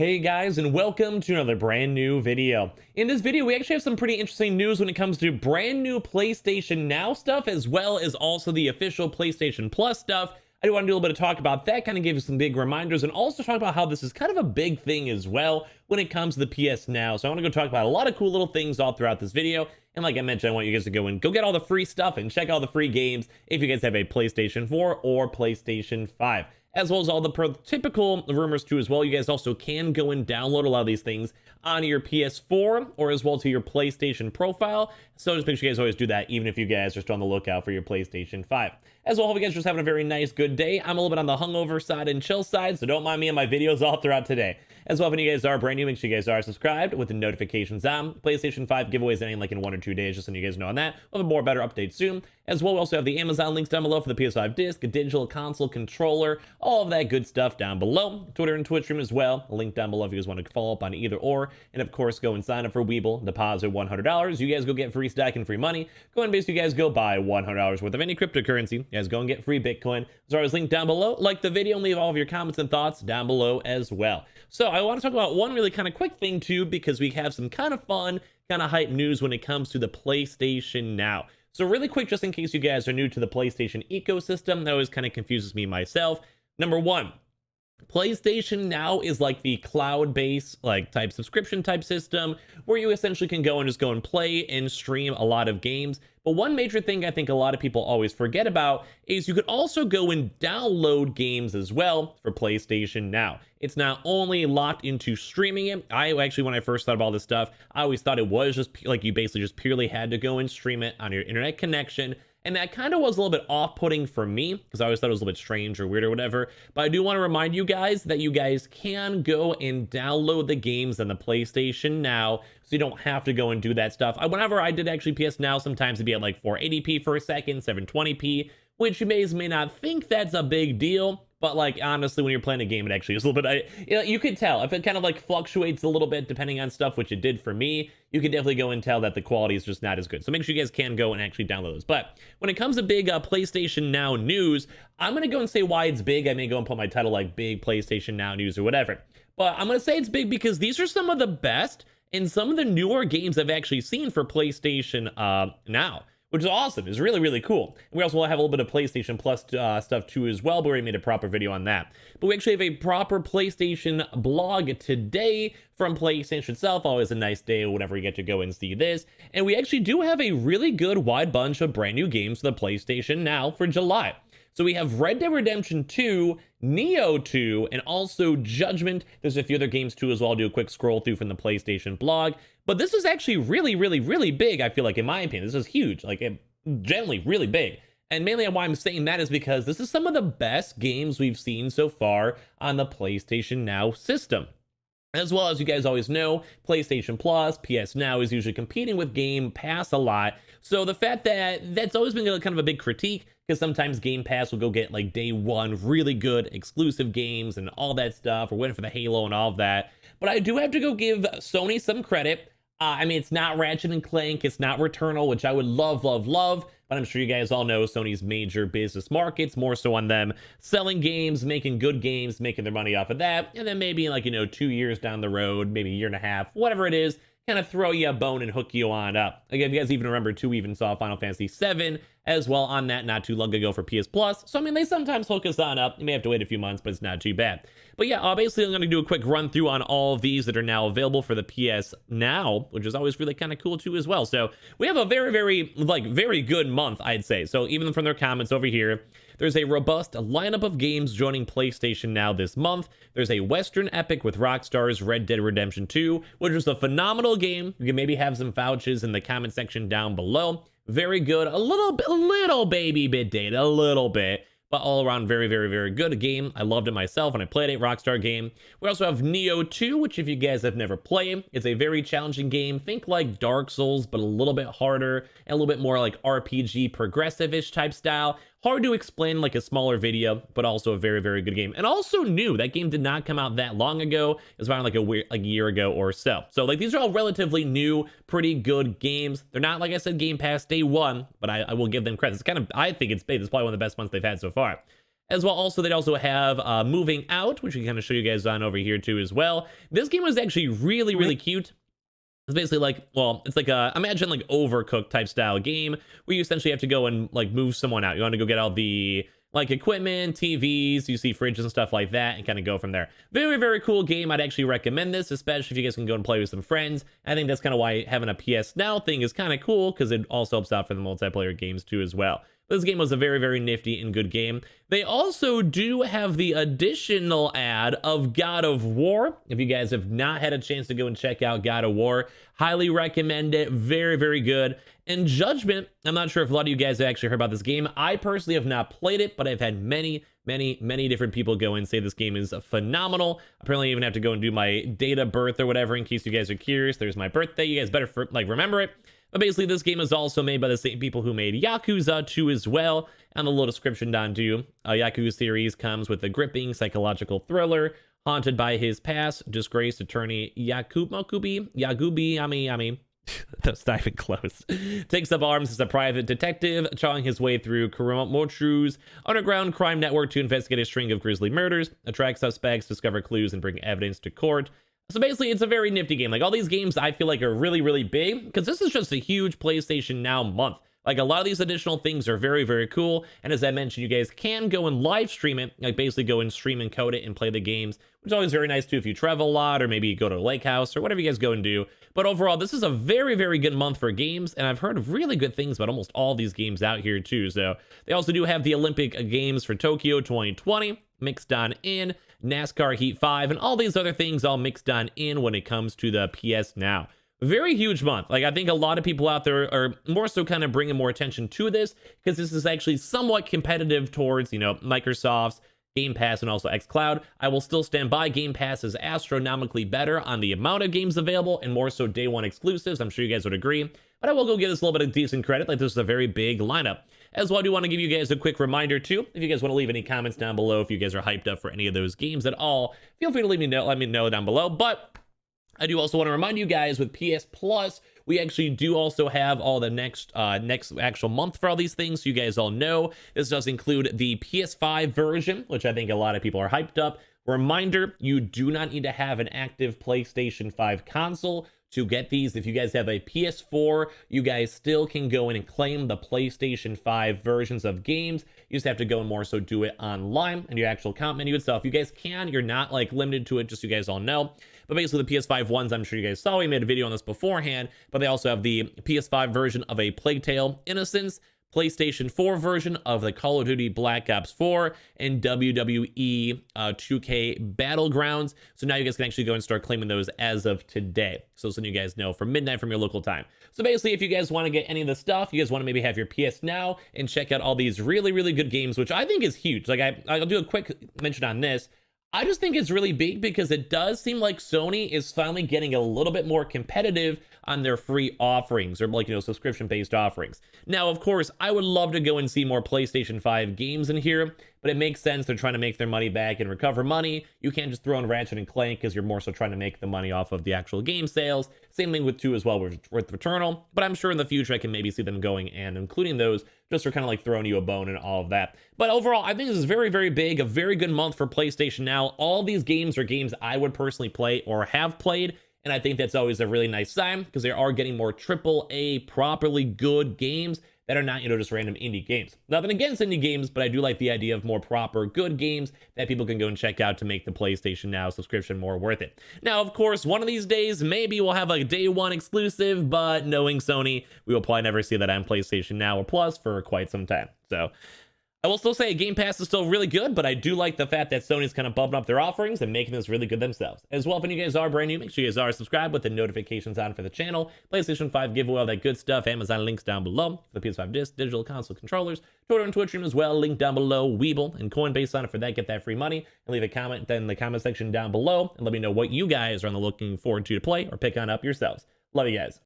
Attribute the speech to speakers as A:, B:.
A: Hey guys, and welcome to another brand new video. In this video, we actually have some pretty interesting news when it comes to brand new PlayStation Now stuff, as well as also the official PlayStation Plus stuff. I do want to do a little bit of talk about that, kind of give you some big reminders, and also talk about how this is kind of a big thing as well when it comes to the PS Now. So I want to go talk about a lot of cool little things all throughout this video. And like I mentioned, I want you guys to go and go get all the free stuff and check out the free games if you guys have a PlayStation 4 or PlayStation 5. As well as all the typical rumors too as well. You guys also can go and download a lot of these things on your PS4 or as well to your PlayStation profile. So just make sure you guys always do that, even if you guys are still on the lookout for your PlayStation 5. As well, hope you guys are just having a very nice, good day. I'm a little bit on the hungover side and chill side, so don't mind me and my videos all throughout today. As well, if you guys are brand new, make sure you guys are subscribed with the notifications on. PlayStation 5 giveaways ending like in 1 or 2 days, just so you guys know on that. We'll have a more better update soon. As well, we also have the Amazon links down below for the PS5 disc, a digital console controller, all of that good stuff down below. Twitter and Twitch stream as well. A link down below if you guys want to follow up on either or. And of course, go and sign up for Weeble. Deposit $100. You guys go get free stack and free money. Go and basically you guys go buy $100 worth of any cryptocurrency. You guys go and get free Bitcoin. There's always linked down below. Like the video and leave all of your comments and thoughts down below as well. So I want to talk about one really kind of quick thing too, because we have some kind of fun, kind of hype news when it comes to the PlayStation Now. So really quick, just in case you guys are new to the PlayStation ecosystem, that always kind of confuses me myself. Number one, PlayStation Now is like the cloud-based like type subscription type system where you essentially can go and just go and play and stream a lot of games. But one major thing I think a lot of people always forget about is you could also go and download games as well for PlayStation Now. It's not only locked into streaming it. I actually, when I first thought about all this stuff, I always thought it was just like you basically just purely had to go and stream it on your internet connection. And that kind of was a little bit off-putting for me because I always thought it was a little bit strange or weird or whatever. But I do want to remind you guys that you guys can go and download the games on the PlayStation Now, so you don't have to go and do that stuff. Whenever I did actually PS Now, sometimes it'd be at like 480p for a second, 720p, which you may not think that's a big deal. But like honestly, when you're playing a game, it actually is a little bit, you could tell if it kind of like fluctuates a little bit depending on stuff, which it did for me. You can definitely go and tell that the quality is just not as good. So make sure you guys can go and actually download those. But when it comes to big PlayStation Now news, I'm going to go and say why it's big. I may go and put my title like big PlayStation Now news or whatever. But I'm going to say it's big because these are some of the best and some of the newer games I've actually seen for PlayStation Now, which is awesome. It's really, really cool. And we also will have a little bit of PlayStation Plus stuff too as well, but we already made a proper video on that. But we actually have a proper PlayStation blog today from PlayStation itself. Always a nice day whenever you get to go and see this. And we actually do have a really good wide bunch of brand new games for the PlayStation Now for July. So we have Red Dead Redemption 2, Nioh 2, and also Judgment. There's a few other games too as well. I'll do a quick scroll through from the PlayStation blog. But this is actually really, really, really big, I feel like, in my opinion. This is huge, like generally really big. And mainly why I'm saying that is because this is some of the best games we've seen so far on the PlayStation Now system. As well as you guys always know, PlayStation Plus, PS Now is usually competing with Game Pass a lot. So the fact that that's always been kind of a big critique, because sometimes Game Pass will go get like day one really good exclusive games and all that stuff, or waiting for the Halo and all of that. But I do have to go give Sony some credit. I mean, it's not Ratchet and Clank, it's not Returnal, which I would love, love, love. But I'm sure you guys all know Sony's major business markets, more so on them selling games, making good games, making their money off of that. And then maybe like, 2 years down the road, maybe a year and a half, whatever it is, kind of throw you a bone and hook you on up. Again, if you guys even remember too, we even saw Final Fantasy VII as well on that not too long ago for PS Plus. So I mean, they sometimes hook us on up. You may have to wait a few months, but it's not too bad. But yeah, basically I'm going to do a quick run through on all of these that are now available for the PS Now, which is always really kind of cool too as well. So we have a very, very good month, I'd say. So even from their comments over here, there's a robust lineup of games joining PlayStation Now this month. There's a Western epic with Rockstar's Red Dead Redemption 2, which is a phenomenal game. You can maybe have some vouchers in the comment section down below. Very good. A little baby bit dated, a little bit. But all around very, very, very good game. I loved it myself when I played a Rockstar game. We also have Nioh 2, which if you guys have never played, it's a very challenging game. Think like Dark Souls, but a little bit harder and a little bit more like RPG progressive-ish type style. Hard to explain like a smaller video, but also a very, very good game. And also new. That game did not come out that long ago. It was around like a year ago or so. So like these are all relatively new, pretty good games. They're not, like I said, Game Pass day one, but I will give them credit. It's kind of, I think it's big. It's probably one of the best ones they've had so far. As well, also, they also have Moving Out, which we kind of show you guys on over here too as well. This game was actually really, really cute. It's basically like, well, it's like a, imagine like Overcooked type style game where you essentially have to go and like move someone out. You want to go get all the like equipment, TVs, you see fridges and stuff like that, and kind of go from there. Very, very cool game. I'd actually recommend this, especially if you guys can go and play with some friends. I think that's kind of why having a PS Now thing is kind of cool, because it also helps out for the multiplayer games too as well. This game was a very, very nifty and good game. They also do have the additional ad of God of War. If you guys have not had a chance to go and check out God of War, highly recommend it. Very, very good. And Judgment, I'm not sure if a lot of you guys have actually heard about this game. I personally have not played it, but I've had many different people go and say this game is phenomenal. Apparently, I even have to go and do my date of birth or whatever in case you guys are curious. There's my birthday. You guys better remember it. But basically, this game is also made by the same people who made Yakuza 2 as well. And the little description down too. Yakuza series comes with a gripping psychological thriller. Haunted by his past, disgraced attorney Yagubi, that's not even close. Takes up arms as a private detective, chawing his way through Kuromochu's underground crime network to investigate a string of grisly murders, attract suspects, discover clues, and bring evidence to court. So basically, it's a very nifty game. Like, all these games I feel like are really, really big, because this is just a huge PlayStation Now month. Like, a lot of these additional things are very, very cool. And as I mentioned, you guys can go and live stream it, like basically go and stream and code it and play the games, which is always very nice too if you travel a lot, or maybe you go to a lake house or whatever you guys go and do. But overall, this is a very, very good month for games, and I've heard really good things about almost all these games out here too. So they also do have the Olympic Games for Tokyo 2020 mixed on in, NASCAR Heat 5, and all these other things all mixed on in when it comes to the PS Now. Very huge month. Like, I think a lot of people out there are more so kind of bringing more attention to this, because this is actually somewhat competitive towards, you know, Microsoft's Game Pass and also xCloud. I will still stand by. Game Pass is astronomically better on the amount of games available and more so day one exclusives. I'm sure you guys would agree. But I will go give this a little bit of decent credit. Like, this is a very big lineup. As well, I do want to give you guys a quick reminder too. If you guys want to leave any comments down below, if you guys are hyped up for any of those games at all, feel free to let me know down below. But I do also want to remind you guys with PS Plus, we actually do also have all the next actual month for all these things. So you guys all know this does include the PS5 version, which I think a lot of people are hyped up. Reminder, you do not need to have an active PlayStation 5 console to get these. If you guys have a PS4, you guys still can go in and claim the PlayStation 5 versions of games. You just have to go and more so do it online in your actual account menu itself. You guys can, you're not like limited to it, just so you guys all know. But basically the PS5 ones, I'm sure you guys saw, we made a video on this beforehand, but they also have the PS5 version of A Plague Tale: Innocence, PlayStation 4 version of the Call of Duty Black Ops 4, and WWE 2K Battlegrounds. So now you guys can actually go and start claiming those as of today. So you guys know from midnight from your local time. So basically, if you guys want to get any of the stuff, you guys want to maybe have your PS Now and check out all these really, really good games, which I think is huge. Like, I'll do a quick mention on this. I just think it's really big because it does seem like Sony is finally getting a little bit more competitive on their free offerings, or like, you know, subscription-based offerings. Now, of course, I would love to go and see more PlayStation 5 games in here, but it makes sense. They're trying to make their money back and recover money. You can't just throw in Ratchet and Clank because you're more so trying to make the money off of the actual game sales. Same thing with 2 as well with Returnal, but I'm sure in the future I can maybe see them going and including those just for kind of like throwing you a bone and all of that. But overall, I think this is very, very big, a very good month for PlayStation Now. All these games are games I would personally play or have played, and I think that's always a really nice sign because they are getting more AAA, properly good games that are not, you know, just random indie games. Nothing against indie games, but I do like the idea of more proper, good games that people can go and check out to make the PlayStation Now subscription more worth it. Now, of course, one of these days, maybe we'll have a day one exclusive, but knowing Sony, we will probably never see that on PlayStation Now or Plus for quite some time. So I will still say Game Pass is still really good, but I do like the fact that Sony's kind of bumping up their offerings and making this really good themselves. As well, if you guys are brand new, make sure you guys are subscribed with the notifications on for the channel. PlayStation 5 giveaway, all that good stuff. Amazon links down below for the PS5 disc, digital console controllers, Twitter and Twitch stream as well. Link down below. Weeble and Coinbase on it for that. Get that free money. And leave a comment then in the comment section down below and let me know what you guys are on the looking forward to play or pick on up yourselves. Love you guys.